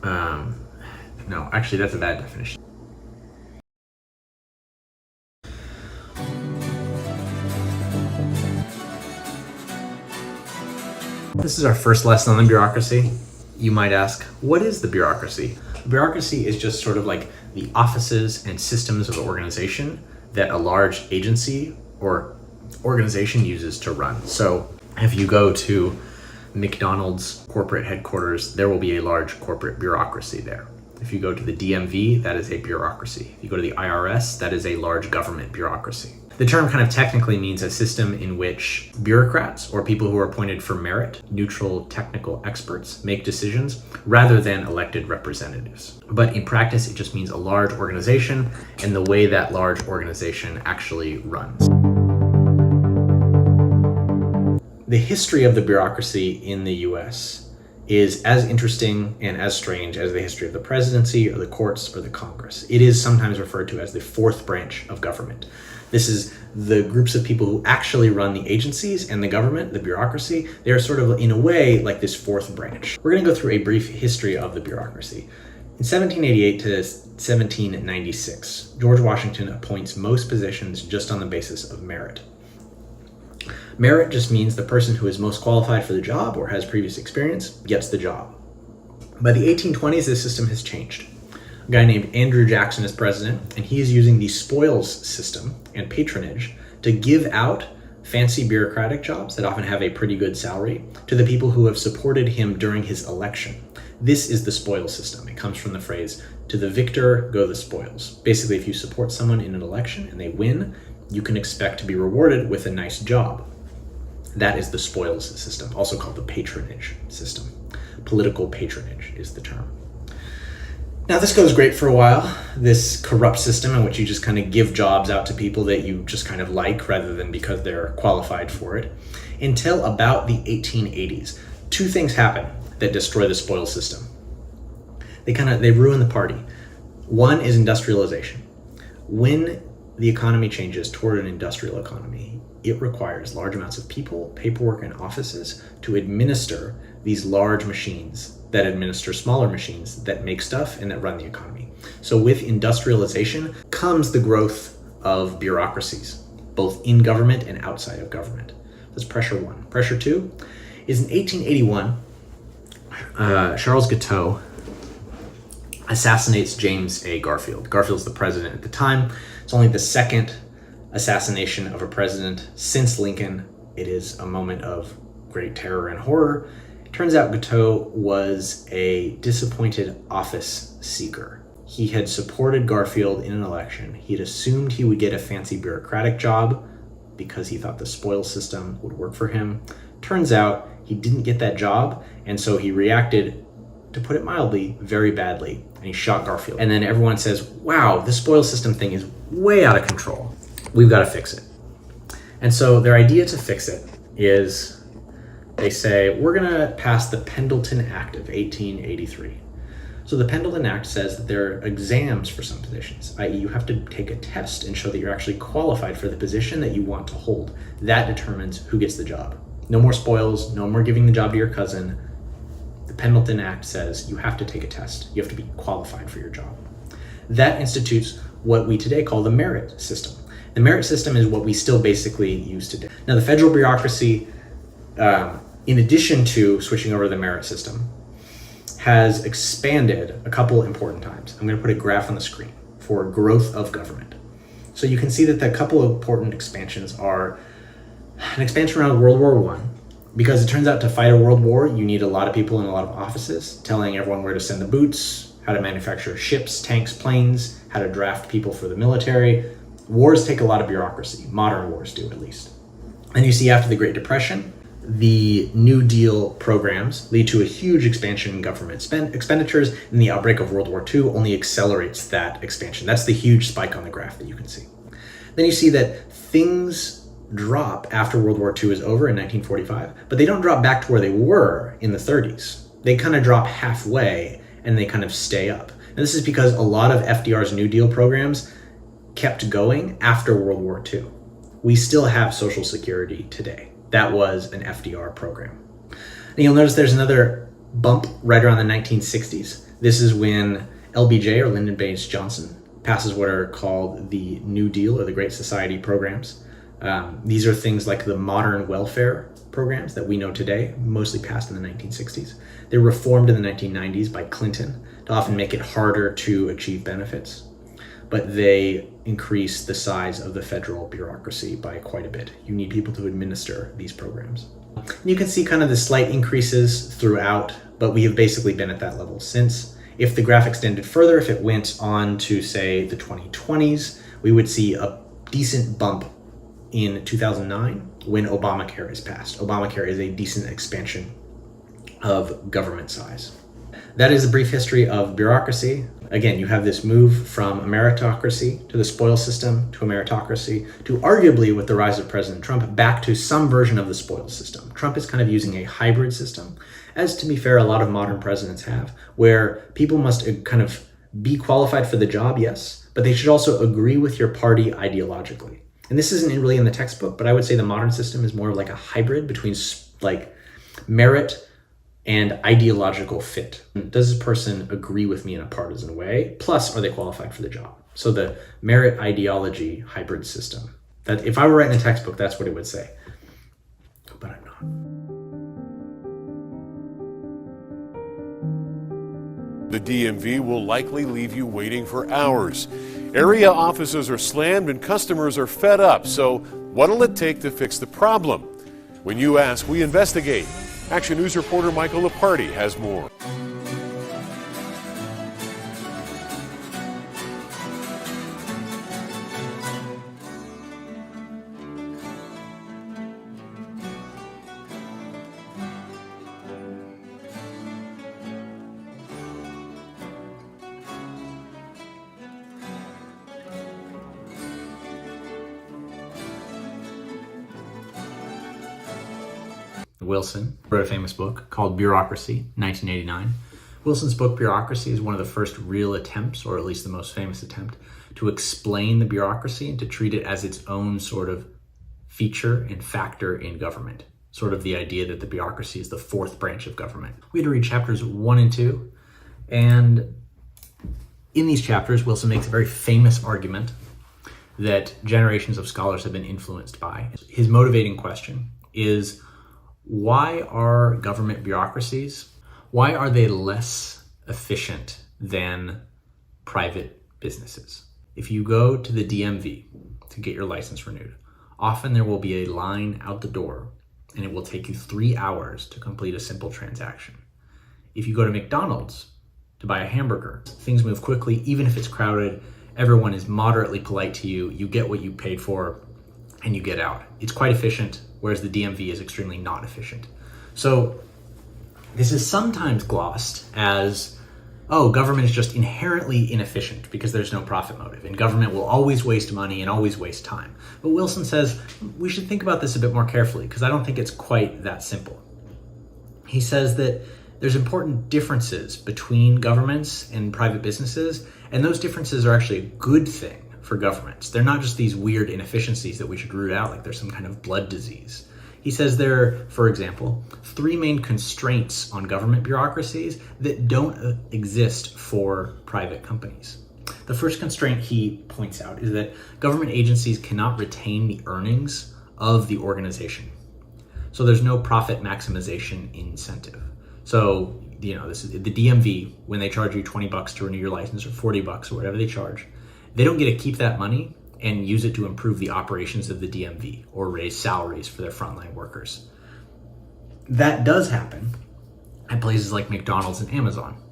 No, actually, that's a bad definition. This is our first lesson on the bureaucracy. You might ask, what is the bureaucracy? Bureaucracy is just sort of like the offices and systems of the organization that a large agency or organization uses to run. So if you go to McDonald's corporate headquarters, there will be a large corporate bureaucracy there. If you go to the DMV, that is a bureaucracy. If you go to the IRS, that is a large government bureaucracy. The term kind of technically means a system in which bureaucrats, or people who are appointed for merit, neutral technical experts, make decisions rather than elected representatives. But in practice, it just means a large organization and the way that large organization actually runs. The history of the bureaucracy in the US is as interesting and as strange as the history of the presidency or the courts or the Congress. It is sometimes referred to as the fourth branch of government. This is the groups of people who actually run the agencies and the government, the bureaucracy. They're sort of, in a way, like this fourth branch. We're going to go through a brief history of the bureaucracy. In 1788 to 1796, George Washington appoints most positions just on the basis of merit. Merit just means the person who is most qualified for the job or has previous experience gets the job. By the 1820s, this system has changed. A guy named Andrew Jackson is president, and he is using the spoils system and patronage to give out fancy bureaucratic jobs that often have a pretty good salary to the people who have supported him during his election. This is the spoils system. It comes from the phrase, to the victor go the spoils. Basically, if you support someone in an election and they win, you can expect to be rewarded with a nice job. That is the spoils system, also called the patronage system. Political patronage is the term. Now, this goes great for a while, this corrupt system in which you just kind of give jobs out to people that you just kind of like rather than because they're qualified for it, until about the 1880s. Two things happen that destroy the spoils system. They ruin the party. One is industrialization. When the economy changes toward an industrial economy, it requires large amounts of people, paperwork, and offices to administer these large machines that administer smaller machines that make stuff and that run the economy. So with industrialization comes the growth of bureaucracies, both in government and outside of government. That's pressure one. Pressure two is in 1881, Charles Guiteau assassinates James A. Garfield. Garfield's the president at the time. It's only the second assassination of a president since Lincoln. It is a moment of great terror and horror. It turns out Guiteau was a disappointed office seeker. He had supported Garfield in an election. He had assumed he would get a fancy bureaucratic job because he thought the spoils system would work for him. Turns out he didn't get that job, and so he reacted, to put it mildly, very badly, and he shot Garfield. And then everyone says, wow, this spoils system thing is way out of control. We've got to fix it. And so their idea to fix it is they say, we're going to pass the Pendleton Act of 1883. So the Pendleton Act says that there are exams for some positions, i.e. you have to take a test and show that you're actually qualified for the position that you want to hold. That determines who gets the job. No more spoils, no more giving the job to your cousin. The Pendleton Act says you have to take a test. You have to be qualified for your job. That institutes what we today call the merit system. The merit system is what we still basically use today. Now, the federal bureaucracy, in addition to switching over to the merit system, has expanded a couple important times. I'm going to put a graph on the screen for growth of government. So you can see that the couple of important expansions are an expansion around World War I, because it turns out to fight a world war, you need a lot of people in a lot of offices telling everyone where to send the boots, how to manufacture ships, tanks, planes, how to draft people for the military. Wars take a lot of bureaucracy. Modern wars do, at least. And you see after the Great Depression, the New Deal programs lead to a huge expansion in government expenditures, and the outbreak of World War II only accelerates that expansion. That's the huge spike on the graph that you can see. Then you see that things drop after World War II is over in 1945, but they don't drop back to where they were in the 30s. They kind of drop halfway and they kind of stay up. And this is because a lot of FDR's New Deal programs kept going after World War II. We still have Social Security today. That was an FDR program. And you'll notice there's another bump right around the 1960s. This is when LBJ, or Lyndon Baines Johnson, passes what are called the New Deal or the Great Society programs. These are things like the modern welfare programs that we know today, mostly passed in the 1960s. They were reformed in the 1990s by Clinton to often make it harder to achieve benefits, but they increase the size of the federal bureaucracy by quite a bit. You need people to administer these programs. And you can see kind of the slight increases throughout, but we have basically been at that level since. If the graph extended further, if it went on to, say, the 2020s, we would see a decent bump in 2009 when Obamacare is passed. Obamacare is a decent expansion of government size. That is a brief history of bureaucracy. Again, you have this move from a meritocracy to the spoil system to a meritocracy to arguably, with the rise of President Trump, back to some version of the spoil system. Trump is kind of using a hybrid system, as to be fair, a lot of modern presidents have, where people must kind of be qualified for the job, yes, but they should also agree with your party ideologically. And this isn't really in the textbook, but I would say the modern system is more like a hybrid between like merit and ideological fit. Does this person agree with me in a partisan way? Plus, are they qualified for the job? So the merit ideology hybrid system. That if I were writing a textbook, that's what it would say. But I'm not. The DMV will likely leave you waiting for hours. Area offices are slammed and customers are fed up. So what'll it take to fix the problem? When you ask, we investigate. Action News reporter Michael Leparty has more. Wilson wrote a famous book called Bureaucracy, 1989. Wilson's book Bureaucracy is one of the first real attempts, or at least the most famous attempt, to explain the bureaucracy and to treat it as its own sort of feature and factor in government. Sort of the idea that the bureaucracy is the fourth branch of government. We had to read chapters 1 and 2, and in these chapters, Wilson makes a very famous argument that generations of scholars have been influenced by. His motivating question is, why are government bureaucracies, why are they less efficient than private businesses? If you go to the DMV to get your license renewed, often there will be a line out the door and it will take you 3 hours to complete a simple transaction. If you go to McDonald's to buy a hamburger, things move quickly, even if it's crowded, everyone is moderately polite to you, you get what you paid for, and you get out. It's quite efficient, whereas the DMV is extremely not efficient. So this is sometimes glossed as, oh, government is just inherently inefficient because there's no profit motive, and government will always waste money and always waste time. But Wilson says we should think about this a bit more carefully because I don't think it's quite that simple. He says that there's important differences between governments and private businesses, and those differences are actually a good thing for governments. They're not just these weird inefficiencies that we should root out like there's some kind of blood disease. He says there are, for example, 3 main constraints on government bureaucracies that don't exist for private companies. The first constraint he points out is that government agencies cannot retain the earnings of the organization. So there's no profit maximization incentive. So, this is the DMV, when they charge you $20 to renew your license or $40 or whatever they charge, they don't get to keep that money and use it to improve the operations of the DMV or raise salaries for their frontline workers. That does happen at places like McDonald's and Amazon.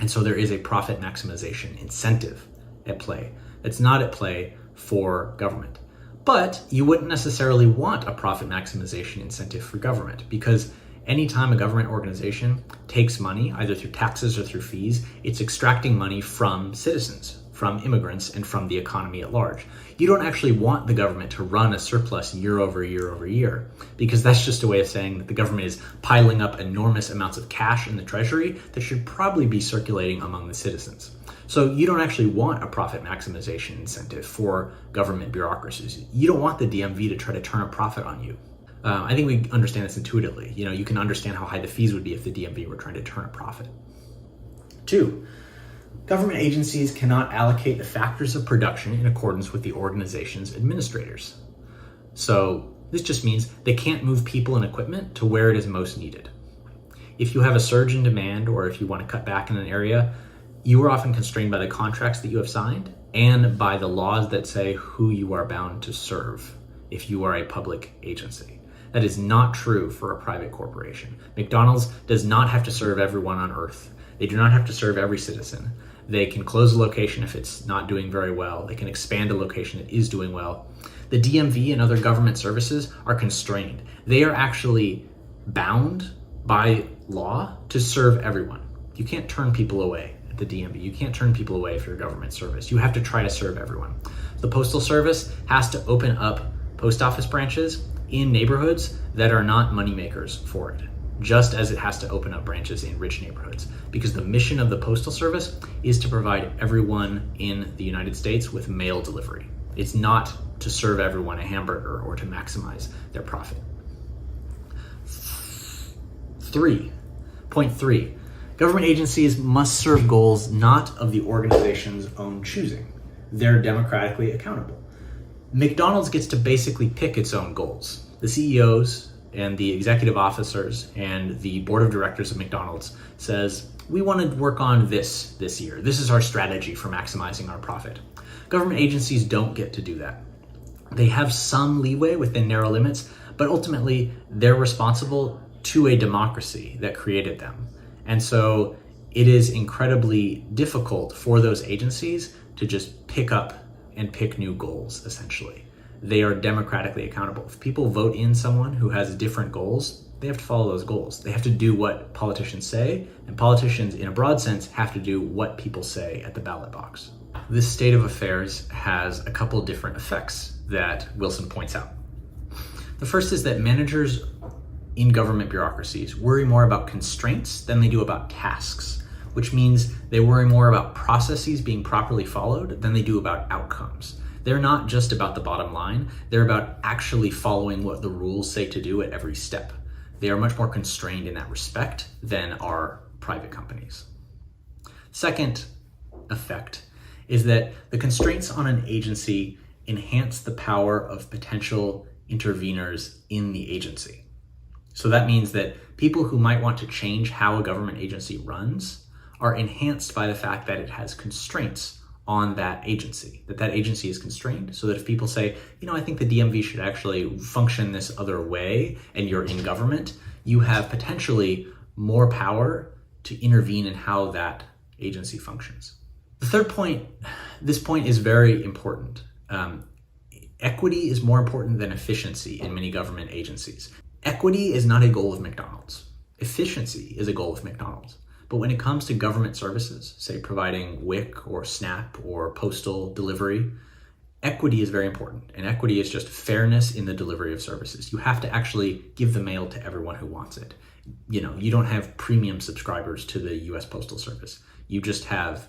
And so there is a profit maximization incentive at play. It's not at play for government. But you wouldn't necessarily want a profit maximization incentive for government because anytime a government organization takes money, either through taxes or through fees, it's extracting money from citizens, from immigrants, and from the economy at large. You don't actually want the government to run a surplus year over year over year, because that's just a way of saying that the government is piling up enormous amounts of cash in the treasury that should probably be circulating among the citizens. So you don't actually want a profit maximization incentive for government bureaucracies. You don't want the DMV to try to turn a profit on you. I think we understand this intuitively. You can understand how high the fees would be if the DMV were trying to turn a profit. 2, government agencies cannot allocate the factors of production in accordance with the organization's administrators. So this just means they can't move people and equipment to where it is most needed. If you have a surge in demand, or if you want to cut back in an area, you are often constrained by the contracts that you have signed and by the laws that say who you are bound to serve if you are a public agency. That is not true for a private corporation. McDonald's does not have to serve everyone on earth. They do not have to serve every citizen. They can close a location if it's not doing very well. They can expand a location that is doing well. The DMV and other government services are constrained. They are actually bound by law to serve everyone. You can't turn people away at the DMV. You can't turn people away for your government service. You have to try to serve everyone. The Postal Service has to open up post office branches in neighborhoods that are not moneymakers for it, just as it has to open up branches in rich neighborhoods, because the mission of the Postal Service is to provide everyone in the United States with mail delivery. It's not to serve everyone a hamburger or to maximize their profit. 3.3, government agencies must serve goals not of the organization's own choosing. They're democratically accountable. McDonald's gets to basically pick its own goals. The CEOs and the executive officers and the board of directors of McDonald's says, we want to work on this year. This is our strategy for maximizing our profit. Government agencies don't get to do that. They have some leeway within narrow limits, but ultimately they're responsible to a democracy that created them. And so it is incredibly difficult for those agencies to just pick up and pick new goals, essentially. They are democratically accountable. If people vote in someone who has different goals, they have to follow those goals. They have to do what politicians say, and politicians, in a broad sense, have to do what people say at the ballot box. This state of affairs has a couple different effects that Wilson points out. The first is that managers in government bureaucracies worry more about constraints than they do about tasks, which means they worry more about processes being properly followed than they do about outcomes. They're not just about the bottom line, they're about actually following what the rules say to do at every step. They are much more constrained in that respect than are private companies. Second effect is that the constraints on an agency enhance the power of potential interveners in the agency. So that means that people who might want to change how a government agency runs are enhanced by the fact that it has constraints on that agency, that agency is constrained, so that if people say, I think the DMV should actually function this other way, and you're in government, you have potentially more power to intervene in how that agency functions. The third point, this point is very important. Equity is more important than efficiency in many government agencies. Equity is not a goal of McDonald's. Efficiency is a goal of McDonald's. But when it comes to government services, say providing WIC or SNAP or postal delivery, equity is very important. And equity is just fairness in the delivery of services. You have to actually give the mail to everyone who wants it. You don't have premium subscribers to the US Postal Service. You just have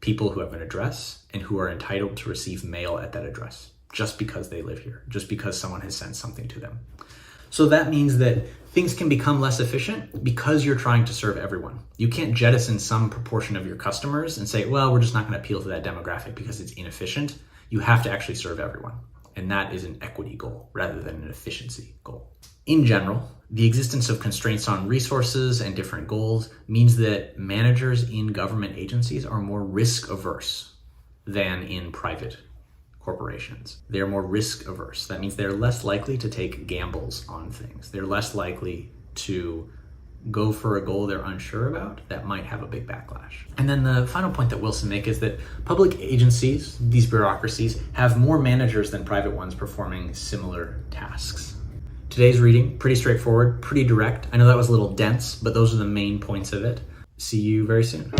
people who have an address and who are entitled to receive mail at that address just because they live here, just because someone has sent something to them. So that means that things can become less efficient because you're trying to serve everyone. You can't jettison some proportion of your customers and say, well, we're just not going to appeal to that demographic because it's inefficient. You have to actually serve everyone. And that is an equity goal rather than an efficiency goal. In general, the existence of constraints on resources and different goals means that managers in government agencies are more risk averse than in private corporations. They're more risk averse. That means they're less likely to take gambles on things. They're less likely to go for a goal they're unsure about that might have a big backlash. And then the final point that Wilson makes is that public agencies, these bureaucracies, have more managers than private ones performing similar tasks. Today's reading, pretty straightforward, pretty direct. I know that was a little dense, but those are the main points of it. See you very soon.